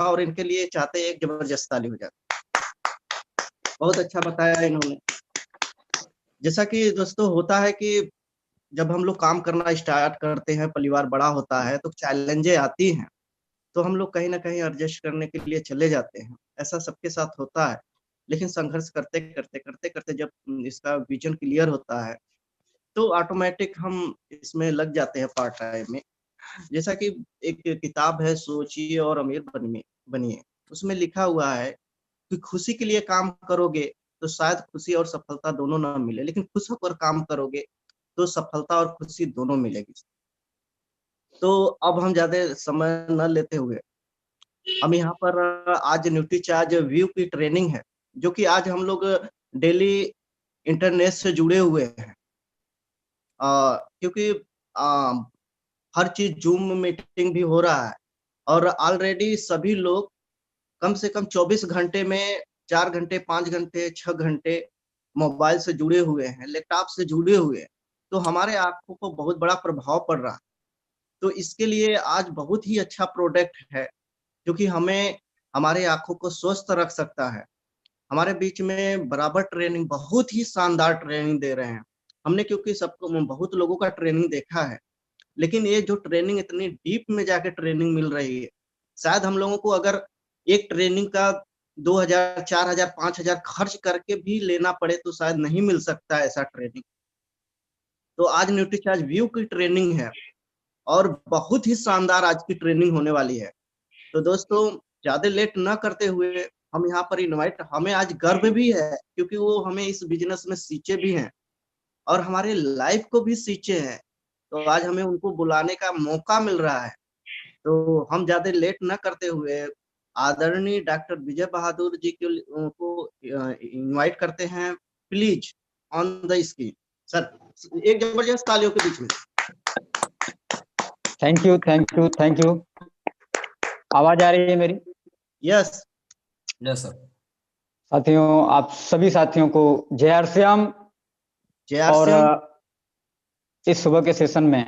और इनके लिए चाहते एक जबरदस्त ताली हो जाए। बहुत अच्छा बताया इन्होंने। जैसा कि दोस्तों होता है कि जब हम लोग काम करना स्टार्ट करते हैं, परिवार बड़ा होता है तो चैलेंजें आती हैं, तो हम लोग कहीं ना कहीं एडजस्ट करने के लिए चले जाते हैं। ऐसा सबके साथ होता है, लेकिन संघर्ष करते करते करते करते जब इसका विजन क्लियर होता है तो ऑटोमेटिक हम इसमें लग जाते हैं पार्ट टाइम में। जैसा कि एक किताब है सोचिए और अमीर बनिए बनिए, उसमें लिखा हुआ है कि खुशी के लिए काम करोगे तो शायद खुशी और सफलता दोनों ना मिले, लेकिन खुश होकर काम करोगे तो सफलता और खुशी दोनों मिलेगी। तो अब हम ज्यादा समय न लेते हुए हम यहाँ पर आज न्यूट्रीचार्ज व्यू की ट्रेनिंग है, जो कि आज हम लोग डेली इंटरनेट से जुड़े हुए हैं। क्योंकि हर चीज जूम मीटिंग भी हो रहा है और ऑलरेडी सभी लोग कम से कम 24 घंटे में 4 घंटे 5 घंटे 6 घंटे मोबाइल से जुड़े हुए हैं, लैपटॉप से जुड़े हुए हैं। तो हमारे आंखों को बहुत बड़ा प्रभाव पड़ रहा है। तो इसके लिए आज बहुत ही अच्छा प्रोडक्ट है जो कि हमें हमारे आंखों को स्वस्थ रख सकता है। हमारे बीच में बराबर ट्रेनिंग, बहुत ही शानदार ट्रेनिंग दे रहे हैं हमने, क्योंकि सबको बहुत लोगों का ट्रेनिंग देखा है, लेकिन ये जो ट्रेनिंग इतनी डीप में जाके ट्रेनिंग मिल रही है, शायद हम लोगों को अगर एक ट्रेनिंग का 2000 4000 5000 खर्च करके भी लेना पड़े तो शायद नहीं मिल सकता ऐसा ट्रेनिंग। तो आज न्यूट्रीचार्ज व्यू की ट्रेनिंग है और बहुत ही शानदार आज की ट्रेनिंग होने वाली है। तो दोस्तों ज्यादा लेट ना करते हुए हम यहाँ पर इनवाइट, हमें आज गर्व भी है क्योंकि वो हमें इस बिजनेस में सींचे भी हैं और हमारे लाइफ को भी सींचे हैं। तो आज हमें उनको बुलाने का मौका मिल रहा है। तो हम ज्यादा लेट न करते हुए आदरणीय डॉक्टर विजय बहादुर जी को इनवाइट करते हैं। Please on the screen sir, एक जबरदस्त तालियों के बीच में। Thank you thank you thank you. आवाज आ रही है मेरी? Yes yes sir. साथियों, आप सभी साथियों को जय आर श्याम। और इस सुबह के सेशन में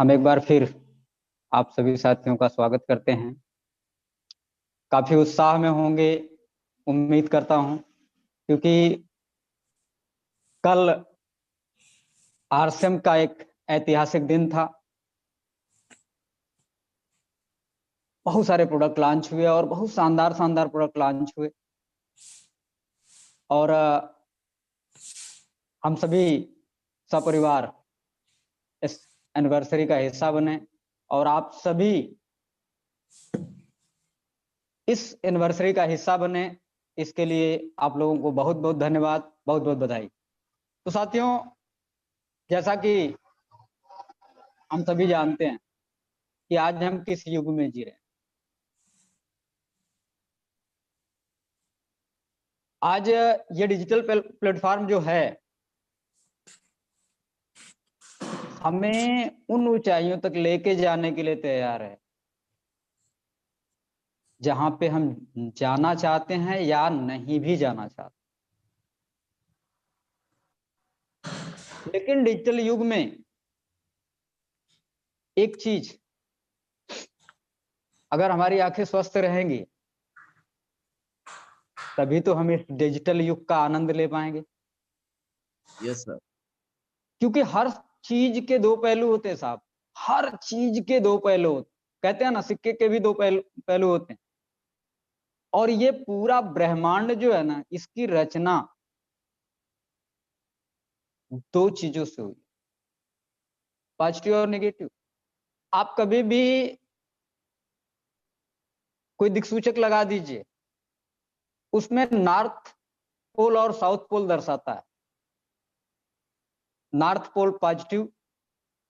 हम एक बार फिर आप सभी साथियों का स्वागत करते हैं। काफी उत्साह में होंगे उम्मीद करता हूं, क्योंकि कल आरसीएम का एक ऐतिहासिक दिन था। बहुत सारे प्रोडक्ट लॉन्च हुए और बहुत शानदार शानदार प्रोडक्ट लॉन्च हुए और हम सभी सपरिवार इस एनिवर्सरी का हिस्सा बने और आप सभी इस एनिवर्सरी का हिस्सा बने, इसके लिए आप लोगों को बहुत बहुत धन्यवाद, बहुत बहुत बधाई। तो साथियों, जैसा कि हम सभी जानते हैं कि आज हम किस युग में जी रहे हैं। आज ये डिजिटल प्लेटफॉर्म जो है हमें उन ऊंचाइयों तक लेके जाने के लिए तैयार है जहां पे हम जाना चाहते हैं या नहीं भी जाना चाहते। लेकिन डिजिटल युग में एक चीज, अगर हमारी आंखें स्वस्थ रहेंगी तभी तो हम इस डिजिटल युग का आनंद ले पाएंगे। Yes sir. क्योंकि हर चीज के दो पहलू होते हैं साहब, हर चीज के दो पहलू होते। कहते हैं ना, सिक्के के भी दो पहलू होते हैं। और ये पूरा ब्रह्मांड जो है ना, इसकी रचना दो चीजों से हुई, पॉजिटिव और नेगेटिव। आप कभी भी कोई दिक्सूचक लगा दीजिए, उसमें नॉर्थ पोल और साउथ पोल दर्शाता है। नॉर्थ पोल पॉजिटिव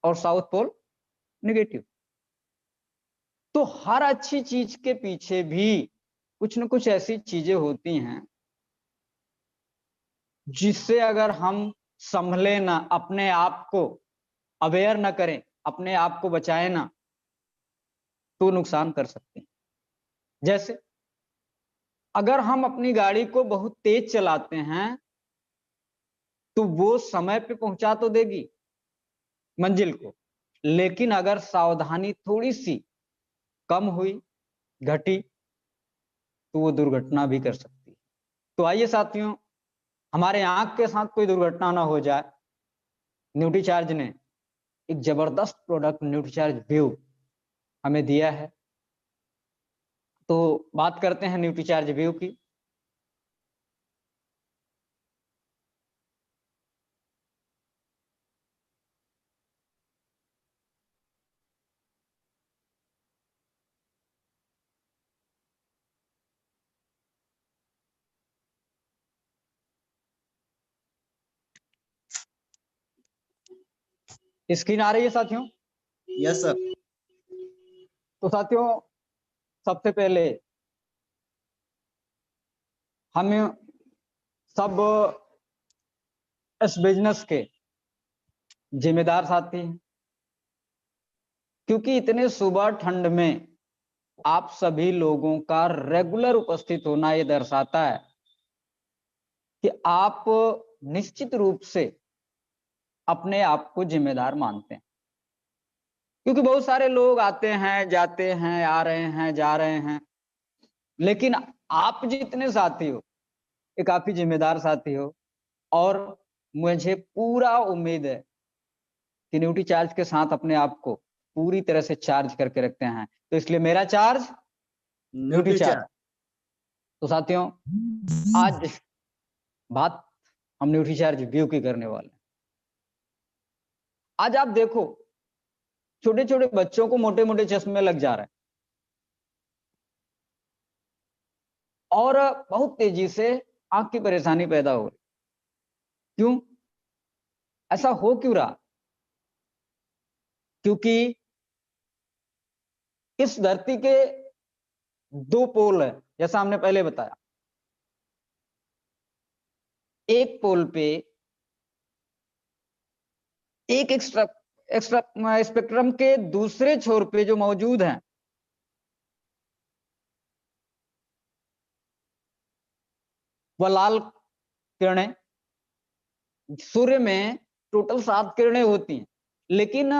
और साउथ पोल नेगेटिव। तो हर अच्छी चीज के पीछे भी कुछ न कुछ ऐसी चीजें होती हैं जिससे अगर हम संभले ना, अपने आप को अवेयर ना करें, अपने आप को बचाएं ना, तो नुकसान कर सकते हैं। जैसे अगर हम अपनी गाड़ी को बहुत तेज चलाते हैं तो वो समय पे पहुंचा तो देगी मंजिल को, लेकिन अगर सावधानी थोड़ी सी कम हुई घटी तो वो दुर्घटना भी कर सकती है। तो आइए साथियों, हमारे आंख के साथ कोई दुर्घटना ना हो जाए, न्यूट्रीचार्ज ने एक जबरदस्त प्रोडक्ट न्यूट्रीचार्ज व्यू हमें दिया है। तो बात करते हैं न्यूट्रीचार्ज व्यू की। स्क्रीन आ रही है साथियों? Yes sir. तो साथियों, सबसे पहले हम सब इस बिजनेस के जिम्मेदार साथी हैं, क्योंकि इतने सुबह ठंड में आप सभी लोगों का रेगुलर उपस्थित होना ये दर्शाता है कि आप निश्चित रूप से अपने आप को जिम्मेदार मानते हैं। क्योंकि बहुत सारे लोग आते हैं, जाते हैं, आ रहे हैं, जा रहे हैं, लेकिन आप जितने साथी हो ये काफी जिम्मेदार साथी हो। और मुझे पूरा उम्मीद है कि न्यूट्री चार्ज के साथ अपने आप को पूरी तरह से चार्ज करके रखते हैं। तो इसलिए मेरा चार्ज न्यूट्री चार्ज। तो साथियों, आज बात हम न्यूट्री चार्ज व्यू की करने वाले हैं। आज आप देखो, छोटे छोटे बच्चों को मोटे मोटे चश्मे लग जा रहे हैं और बहुत तेजी से आंख की परेशानी पैदा हो रही। क्यों ऐसा हो क्यों रहा? क्योंकि इस धरती के दो पोल है, जैसा हमने पहले बताया। एक पोल पे एक एक्स्ट्रा स्पेक्ट्रम के दूसरे छोर पे जो मौजूद हैं वह लाल किरणें। सूर्य में टोटल 7 किरणें होती हैं, लेकिन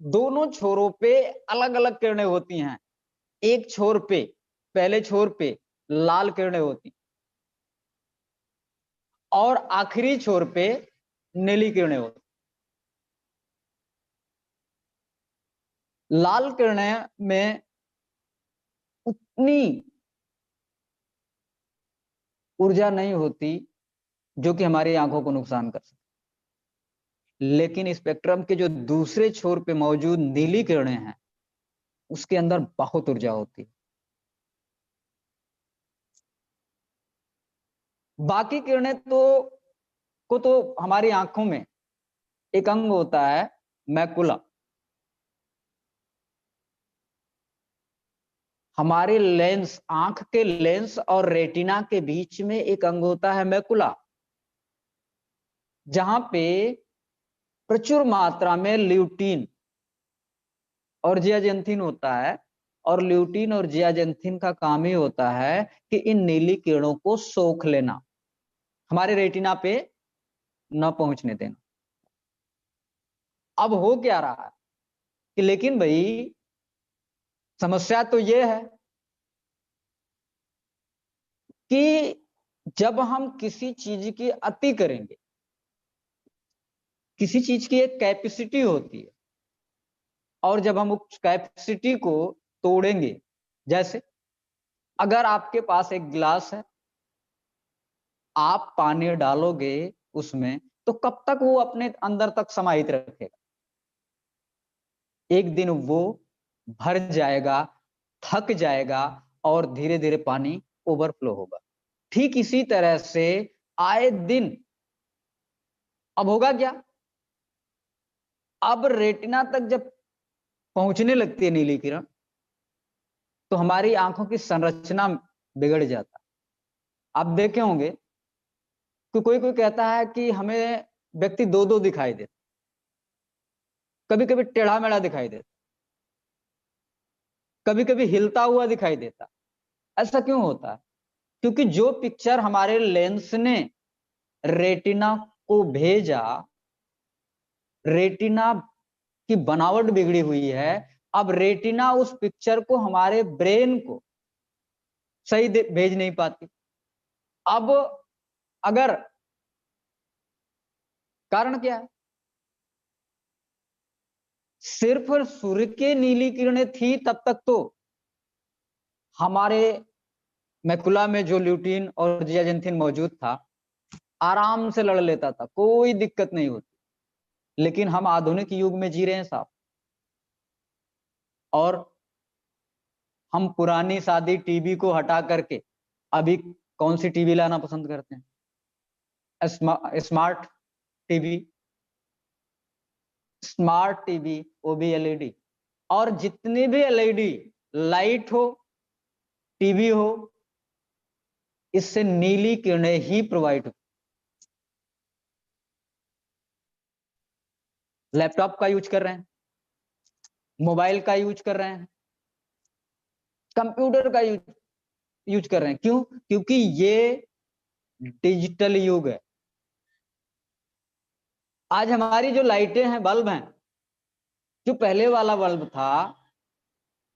दोनों छोरों पे अलग अलग किरणें होती हैं। एक छोर पे, पहले छोर पे लाल किरणें होती और आखिरी छोर पे नीली किरणें होती। लाल किरणें में उतनी ऊर्जा नहीं होती जो कि हमारी आंखों को नुकसान कर सके, लेकिन स्पेक्ट्रम के जो दूसरे छोर पे मौजूद नीली किरणें हैं उसके अंदर बहुत ऊर्जा होती है। बाकी किरणें तो हमारी आंखों में एक अंग होता है मैकुला। हमारे लेंस, आंख के लेंस और रेटिना के बीच में एक अंग होता है मैकुला, जहां पे प्रचुर मात्रा में ल्यूटीन और जियाजेंथिन होता है। और ल्यूटीन और जियाजेंथिन का काम ही होता है कि इन नीली किरणों को सोख लेना, हमारे रेटिना पे न पहुंचने देना। अब हो क्या रहा है कि लेकिन भाई समस्या तो ये है कि जब हम किसी चीज की अति करेंगे, किसी चीज की एक कैपेसिटी होती है, और जब हम उस कैपेसिटी को तोड़ेंगे, जैसे अगर आपके पास एक गिलास है, आप पानी डालोगे उसमें तो कब तक वो अपने अंदर तक समाहित रखेगा? एक दिन वो भर जाएगा, थक जाएगा और धीरे धीरे पानी ओवरफ्लो होगा। ठीक इसी तरह से आए दिन अब होगा क्या? अब रेटिना तक जब पहुंचने लगती है नीली किरण तो हमारी आंखों की संरचना बिगड़ जाता है। आप देखे होंगे कि कोई कोई कहता है कि हमें व्यक्ति दो दो दिखाई देता, कभी कभी टेढ़ा मेढ़ा दिखाई देता, कभी कभी हिलता हुआ दिखाई देता। ऐसा क्यों होता है? क्योंकि जो पिक्चर हमारे लेंस ने रेटिना को भेजा, रेटिना की बनावट बिगड़ी हुई है। अब रेटिना उस पिक्चर को हमारे ब्रेन को सही भेज नहीं पाती। अब अगर कारण क्या है, सिर्फ सूर्य की नीली किरणें थी तब तक तो हमारे मैकुला में जो ल्यूटीन और जियाजिंथिन मौजूद था आराम से लड़ लेता था, कोई दिक्कत नहीं होती। लेकिन हम आधुनिक युग में जी रहे हैं साहब, और हम पुरानी सादी टीवी को हटा करके अभी कौन सी टीवी लाना पसंद करते हैं? स्मार्ट टीवी, स्मार्ट टीवी, वो भी एलईडी। और जितनी भी एलईडी लाइट हो, टीवी हो, इससे नीली किरणें ही प्रोवाइड हो। लैपटॉप का यूज कर रहे हैं, मोबाइल का यूज कर रहे हैं, कंप्यूटर का यूज कर रहे हैं। क्यों? क्योंकि ये डिजिटल युग है। आज हमारी जो लाइटें हैं, बल्ब हैं, जो पहले वाला बल्ब था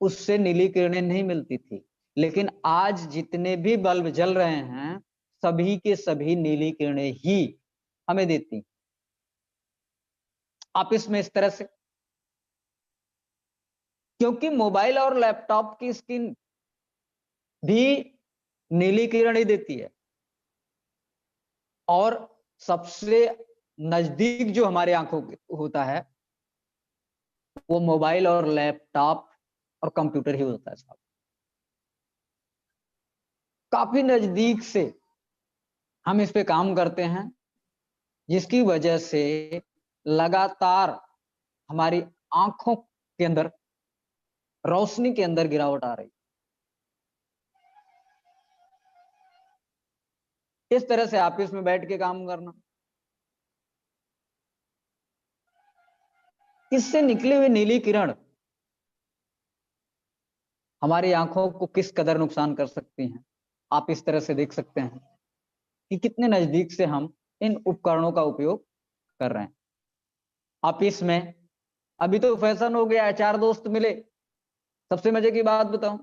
उससे नीली किरणें नहीं मिलती थी, लेकिन आज जितने भी बल्ब जल रहे हैं सभी के सभी नीली किरणें ही हमें देती। आप इसमें इस तरह से, क्योंकि मोबाइल और लैपटॉप की स्क्रीन भी नीली किरण ही देती है, और सबसे नजदीक जो हमारे आंखों होता है वो मोबाइल और लैपटॉप और कंप्यूटर ही होता है साहब। काफी नजदीक से हम इस पे काम करते हैं, जिसकी वजह से लगातार हमारी आंखों के अंदर रोशनी के अंदर गिरावट आ रही। इस तरह से ऑफिस में बैठ के काम करना, इससे निकली हुई नीली किरण हमारी आंखों को किस कदर नुकसान कर सकती हैं। आप इस तरह से देख सकते हैं कि कितने नजदीक से हम इन उपकरणों का उपयोग कर रहे हैं। ऑफिस में अभी तो फैशन हो गया है, 4 दोस्त मिले। सबसे मजे की बात बताऊं,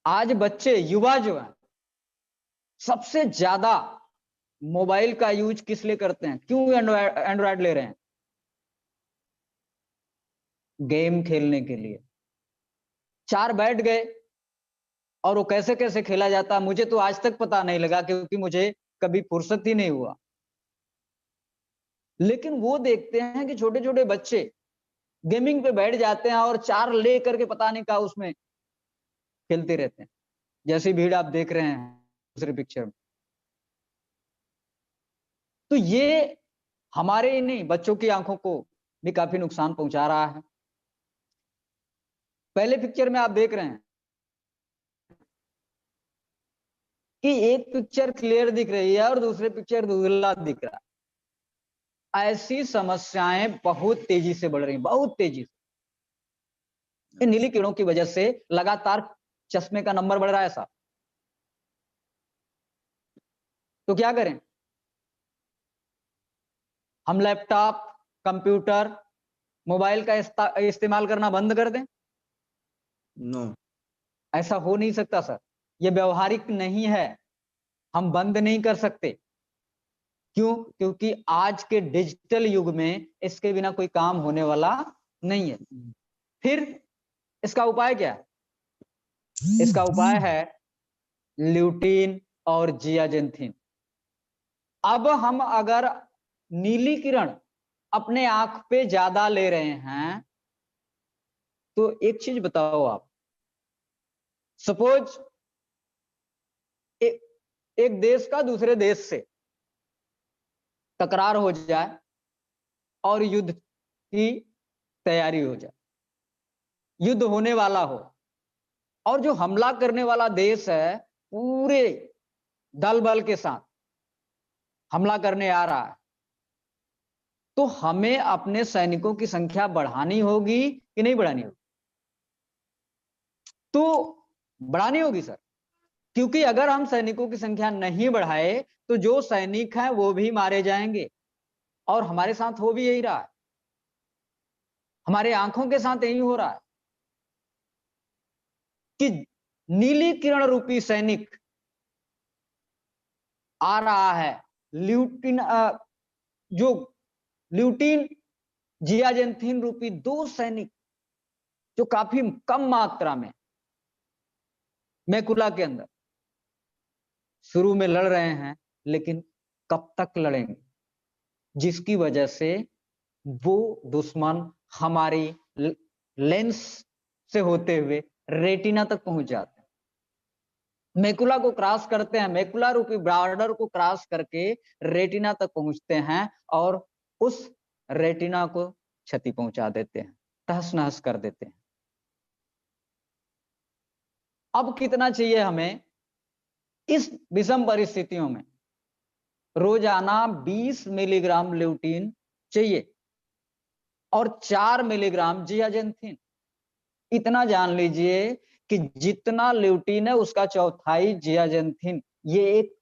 आज बच्चे, युवा जो है, सबसे ज्यादा मोबाइल का यूज किस लिए करते हैं? क्यों एंड्रॉयड ले रहे हैं? गेम खेलने के लिए। 4 बैठ गए और वो कैसे कैसे खेला जाता मुझे तो आज तक पता नहीं लगा, क्योंकि मुझे कभी फुर्सत ही नहीं हुआ। लेकिन वो देखते हैं कि छोटे छोटे बच्चे गेमिंग पे बैठ जाते हैं और 4 ले करके पता नहीं क्या उसमें खेलते रहते हैं, जैसी भीड़ आप देख रहे हैं दूसरे पिक्चर में। तो ये हमारे ही नहीं, बच्चों की आंखों को भी काफी नुकसान पहुंचा रहा है। पहले पिक्चर में आप देख रहे हैं कि एक पिक्चर क्लियर दिख रही है और दूसरे पिक्चर धुंधला दिख रहा है। ऐसी समस्याएं बहुत तेजी से बढ़ रही, बहुत तेजी से। इन नीली किरणों की वजह से लगातार चश्मे का नंबर बढ़ रहा है साहब। तो क्या करें? हम लैपटॉप, कंप्यूटर, मोबाइल का इस्तेमाल करना बंद कर दें? नो, ऐसा हो नहीं सकता सर, ये व्यवहारिक नहीं है, हम बंद नहीं कर सकते। क्यों? क्योंकि आज के डिजिटल युग में इसके बिना कोई काम होने वाला नहीं है। फिर इसका उपाय क्या है? इसका उपाय है ल्यूटीन और जियाजिंथिन। अब हम अगर नीली किरण अपने आंख पे ज्यादा ले रहे हैं तो एक चीज बताओ आप, सपोज एक देश का दूसरे देश से तकरार हो जाए और युद्ध की तैयारी हो जाए, युद्ध होने वाला हो, और जो हमला करने वाला देश है पूरे दल बल के साथ हमला करने आ रहा है, तो हमें अपने सैनिकों की संख्या बढ़ानी होगी कि नहीं बढ़ानी होगी? तो बढ़ानी होगी सर, क्योंकि अगर हम सैनिकों की संख्या नहीं बढ़ाए तो जो सैनिक हैं वो भी मारे जाएंगे। और हमारे साथ हो भी यही रहा है, हमारे आंखों के साथ यही हो रहा है कि नीली किरण रूपी सैनिक आ रहा है, ल्यूटिन जो ल्यूटिन जियाजेंथिन रूपी 2 सैनिक जो काफी कम मात्रा में मैकुला के अंदर शुरू में लड़ रहे हैं, लेकिन कब तक लड़ेंगे, जिसकी वजह से वो दुश्मन हमारी लेंस से होते हुए रेटिना तक पहुंच जाते हैं, मैकुला को क्रॉस करते हैं, मैकुला रूपी बॉर्डर को क्रॉस करके रेटिना तक पहुंचते हैं और उस रेटिना को क्षति पहुंचा देते हैं, तहस नहस कर देते हैं। अब कितना चाहिए हमें इस विषम परिस्थितियों में? रोजाना 20 मिलीग्राम ल्यूटीन चाहिए और 4 मिलीग्राम जियाजेंथिन। इतना जान लीजिए कि जितना ल्यूटीन है उसका चौथाई जियाजेंथिन। ये एक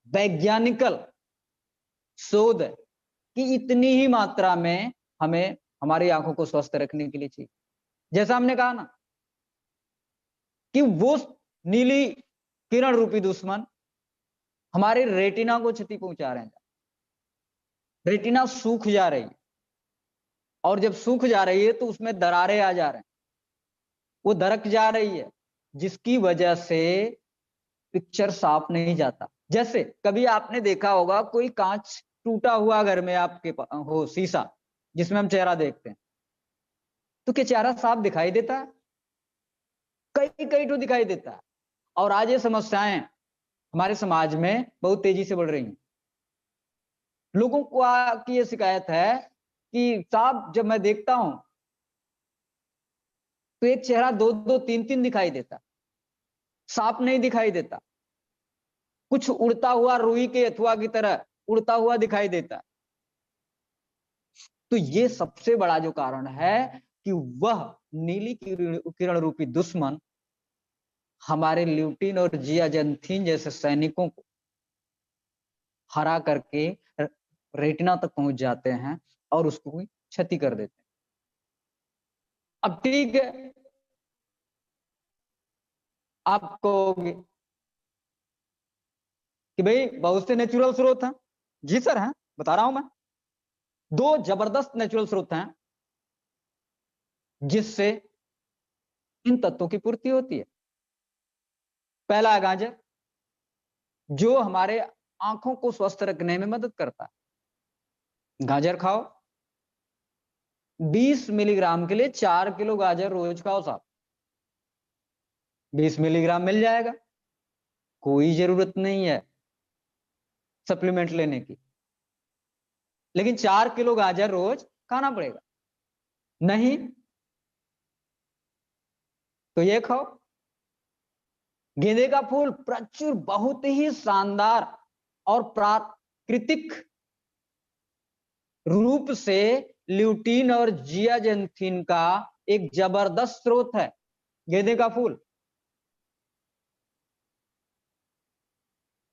वैज्ञानिकल शोध है कि इतनी ही मात्रा में हमें हमारी आंखों को स्वस्थ रखने के लिए चाहिए। जैसा हमने कहा ना कि वो नीली किरण रूपी दुश्मन हमारे रेटिना को क्षति पहुंचा रहे हैं, रेटिना सूख जा रही है, और जब सूख जा रही है तो उसमें दरारें आ जा रहे हैं, वो दरक जा रही है, जिसकी वजह से पिक्चर साफ नहीं जाता। जैसे कभी आपने देखा होगा कोई कांच टूटा हुआ घर में आपके हो, शीशा जिसमें हम चेहरा देखते हैं, तो क्या चेहरा साफ दिखाई देता है? कई कई तो दिखाई देता है। और आज ये समस्याएं हमारे समाज में बहुत तेजी से बढ़ रही हैं। लोगों को की ये शिकायत है कि साहब जब मैं देखता हूं तो एक चेहरा 2-2 3-3 दिखाई देता, साफ नहीं दिखाई देता, कुछ उड़ता हुआ रुई के अथवा की तरह उड़ता हुआ दिखाई देता। तो ये सबसे बड़ा जो कारण है कि वह नीली किरण रूपी दुश्मन हमारे ल्यूटिन और जियाजेंथिन जैसे सैनिकों को हरा करके रेटिना तक पहुंच जाते हैं और उसको भी क्षति कर देते हैं। अब ठीक है, आप कहोगे कि भाई बहुत से नेचुरल स्रोत हैं। जी सर हैं, बता रहा हूं मैं। 2 जबरदस्त नेचुरल स्रोत हैं जिससे इन तत्वों की पूर्ति होती है। पहला है गाजर, जो हमारे आंखों को स्वस्थ रखने में मदद करता है। गाजर खाओ, 20 मिलीग्राम के लिए 4 किलो गाजर रोज खाओ साहब, 20 मिलीग्राम मिल जाएगा। कोई जरूरत नहीं है सप्लीमेंट लेने की, लेकिन 4 किलो गाजर रोज खाना पड़ेगा। नहीं तो ये खाओ। गेंदे का फूल प्रचुर, बहुत ही शानदार और प्राकृतिक रूप से ल्यूटीन और जियाजेंथिन का एक जबरदस्त स्रोत है गेंदे का फूल।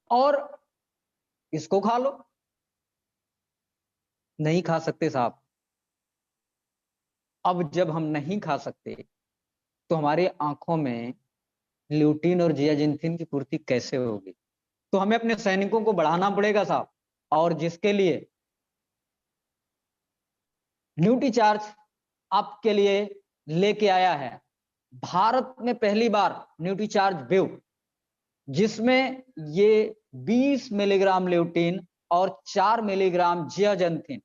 और इसको खा लो। नहीं खा सकते साहब। अब जब हम नहीं खा सकते तो हमारी आंखों में ल्यूटीन और जियाजेंथिन की पूर्ति कैसे होगी? तो हमें अपने सैनिकों को बढ़ाना पड़ेगा साहब, और जिसके लिए न्यूट्री चार्ज आपके लिए लेके आया है भारत में पहली बार न्यूट्री चार्ज व्यू, जिसमें ये 20 मिलीग्राम ल्यूटीन और 4 मिलीग्राम जियाजेंथिन,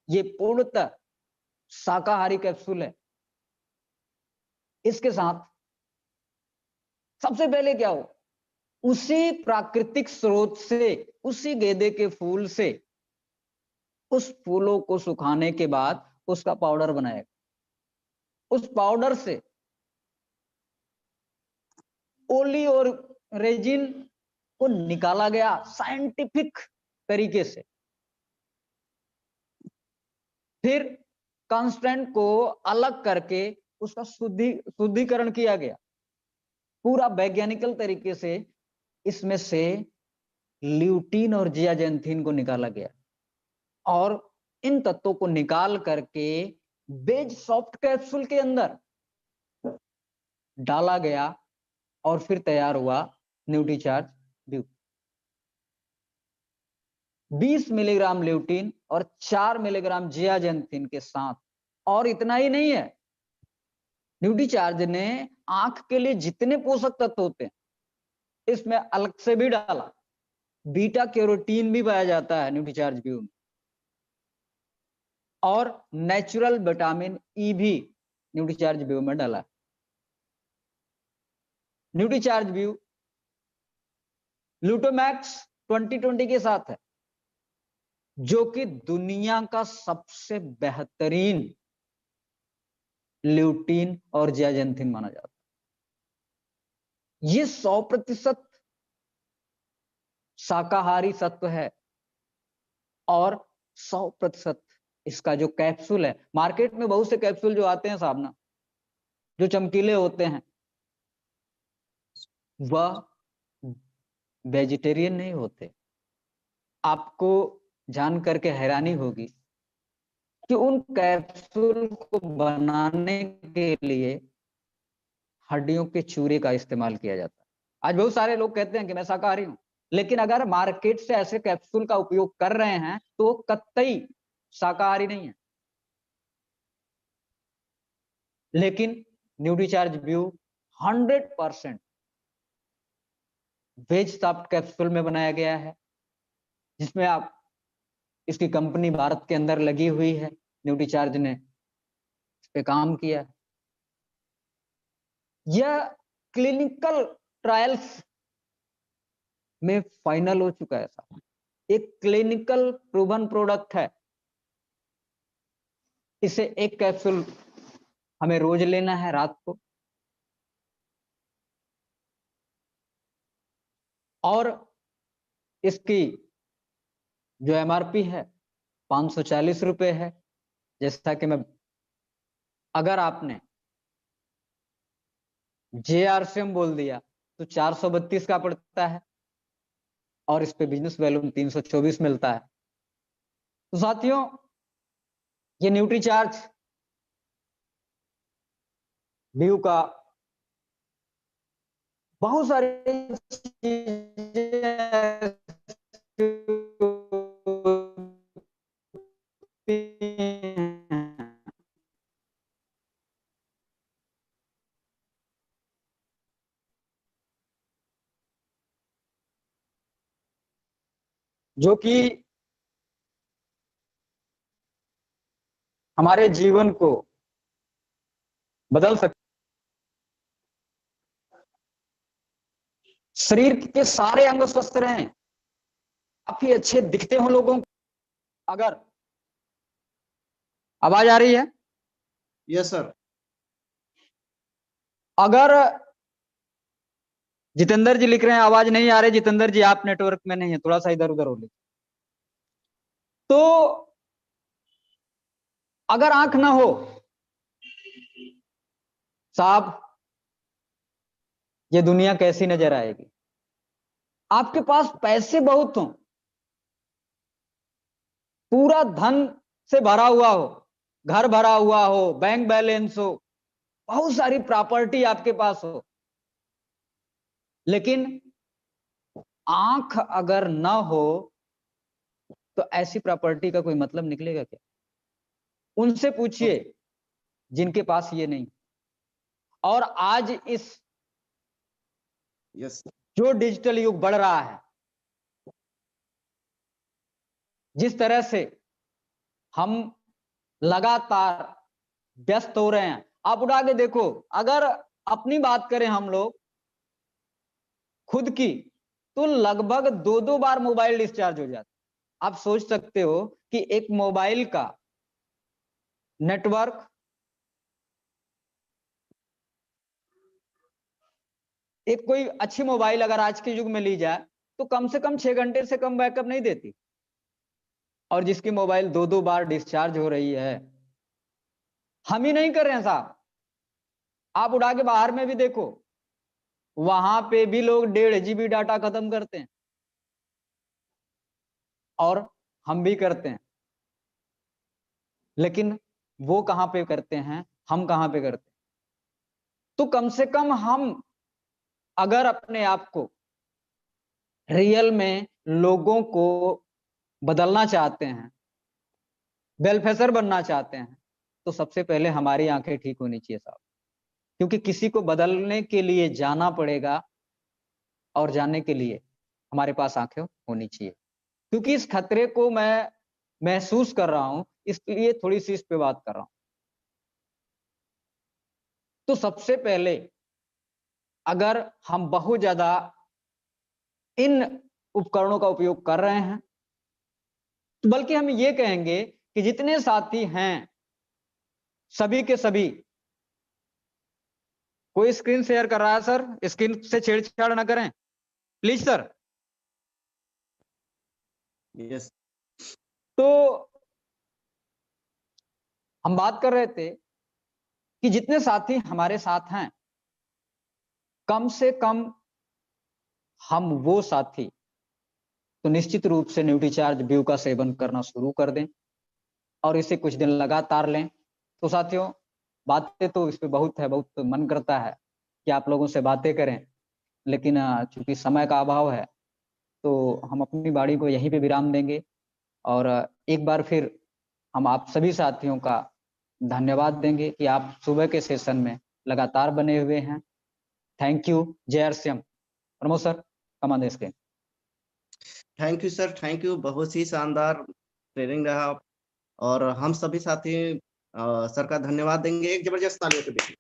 ये पूर्णतः शाकाहारी कैप्सूल है। इसके साथ सबसे पहले क्या हो, उसी प्राकृतिक स्रोत से, उसी गेंदे के फूल से, उस फूलों को सुखाने के बाद उसका पाउडर बनाएगा। उस पाउडर से ओली और रेजिन को निकाला गया साइंटिफिक तरीके से। फिर कांस्टेंट को अलग करके उसका शुद्धिकरण किया गया पूरा वैज्ञानिकल तरीके से। इसमें से ल्यूटीन और जियाजेंथिन को निकाला गया और इन तत्वों को निकाल करके बेज सॉफ्ट कैप्सूल के अंदर डाला गया और फिर तैयार हुआ न्यूट्रीचार्ज व्यू। 20 मिलीग्राम ल्यूटीन और 4 मिलीग्राम जियाजेंथिन के साथ। और इतना ही नहीं है, न्यूट्रीचार्ज ने आंख के लिए जितने पोषक तत्व होते हैं इसमें अलग से भी डाला। बीटा कैरोटीन भी पाया जाता है न्यूट्रीचार्ज व्यू में, और नेचुरल विटामिन ई भी न्यूट्रीचार्ज व्यू में डाला। न्यूट्रीचार्ज व्यू ग्लूटामैक्स 2020 के साथ है, जो कि दुनिया का सबसे बेहतरीन ल्यूटीन और जियाजेंथिन माना जाता है। ये 100% शाकाहारी सत्व है और 100% इसका जो कैप्सूल है, मार्केट में बहुत से कैप्सूल जो आते हैं साहब ना, जो चमकीले होते हैं, वह वेजिटेरियन नहीं होते। आपको जान करके हैरानी होगी कि उन कैप्सूल को बनाने के लिए हड्डियों के चूरे का इस्तेमाल किया जाता है। आज बहुत सारे लोग कहते हैं कि मैं शाकाहारी हूं, लेकिन अगर मार्केट से ऐसे कैप्सूल का उपयोग कर रहे हैं तो कतई शाकाहारी नहीं है। लेकिन न्यूट्रीचार्ज व्यू 100% वेज सॉफ्ट कैप्सूल में बनाया गया है, जिसमें आप इसकी कंपनी भारत के अंदर लगी हुई है, न्यूट्रीचार्ज ने इस पे काम किया है। यह क्लिनिकल ट्रायल्स में फाइनल हो चुका है साहब। एक क्लिनिकल प्रूवन प्रोडक्ट है। इसे एक कैप्सूल हमें रोज लेना है रात को, और इसकी जो एमआरपी है 540 रुपए है। जैसा कि मैं, अगर आपने JRCM बोल दिया तो 432 का पड़ता है, और इस पे बिजनेस वैल्यू 324 मिलता है। तो साथियों, ये न्यूट्रीचार्ज व्यू का बहुत सारी चीजें जो कि हमारे जीवन को बदल सकते। शरीर के सारे अंग स्वस्थ रहें, काफी अच्छे दिखते हो लोगों को। अगर आवाज आ रही है? Yes sir. अगर जितेंद्र जी लिख रहे हैं आवाज नहीं आ रही, जितेंद्र जी आप नेटवर्क में नहीं है, थोड़ा सा इधर उधर हो लीजिए। तो अगर आंख ना हो साहब, ये दुनिया कैसी नजर आएगी? आपके पास पैसे बहुत हो, पूरा धन से भरा हुआ हो, घर भरा हुआ हो, बैंक बैलेंस हो, बहुत सारी प्रॉपर्टी आपके पास हो, लेकिन आंख अगर ना हो तो ऐसी प्रॉपर्टी का कोई मतलब निकलेगा क्या? उनसे पूछिए जिनके पास ये नहीं। और आज इस यस जो डिजिटल युग बढ़ रहा है, जिस तरह से हम लगातार व्यस्त हो रहे हैं, आप उठा के देखो, अगर अपनी बात करें हम लोग खुद की, तो लगभग 2-2 बार मोबाइल डिस्चार्ज हो जाता है। आप सोच सकते हो कि एक मोबाइल का नेटवर्क, एक कोई अच्छी मोबाइल अगर आज के युग में ली जाए तो कम से कम 6 घंटे से कम बैकअप नहीं देती, और जिसकी मोबाइल 2-2 बार डिस्चार्ज हो रही है, हम ही नहीं कर रहे हैं साहब। आप उड़ा के बाहर में भी देखो, वहां पे भी लोग 1.5 GB डाटा खत्म करते हैं, और हम भी करते हैं। लेकिन वो कहां पे करते हैं, हम कहां पे करते हैं? तो कम से कम हम अगर अपने आप को रियल में लोगों को बदलना चाहते हैं, वेलफेयर बनना चाहते हैं, तो सबसे पहले हमारी आंखें ठीक होनी चाहिए साहब, क्योंकि किसी को बदलने के लिए जाना पड़ेगा और जानने के लिए हमारे पास आंखें होनी चाहिए। क्योंकि इस खतरे को मैं महसूस कर रहा हूं, इसलिए थोड़ी सी इस पे बात कर रहा हूं। तो सबसे पहले अगर हम बहुत ज्यादा इन उपकरणों का उपयोग कर रहे हैं, तो बल्कि हम ये कहेंगे कि जितने साथी हैं सभी के सभी, कोई स्क्रीन शेयर कर रहा है सर, स्क्रीन से छेड़छाड़ ना करें प्लीज सर। यस। तो हम बात कर रहे थे कि जितने साथी हमारे साथ हैं, कम से कम हम वो साथी तो निश्चित रूप से न्यूट्रीचार्ज ब्यू का सेवन करना शुरू कर दें और इसे कुछ दिन लगातार लें। तो साथियों, बातें तो इस पे बहुत है, बहुत मन करता है कि आप लोगों से बातें करें, लेकिन चूंकि समय का अभाव है तो हम अपनी बाड़ी को यहीं पे विराम देंगे। और एक बार फिर हम आप सभी साथियों का धन्यवाद देंगे कि आप सुबह के सेशन में लगातार बने हुए हैं। Thank you. जय RCM. Pramod sir, come on the screen. Thank you sir, thank you. बहुत ही शानदार ट्रेनिंग रहा और हम सभी साथी सर का धन्यवाद देंगे। एक जबरदस्त तालियों के बीच।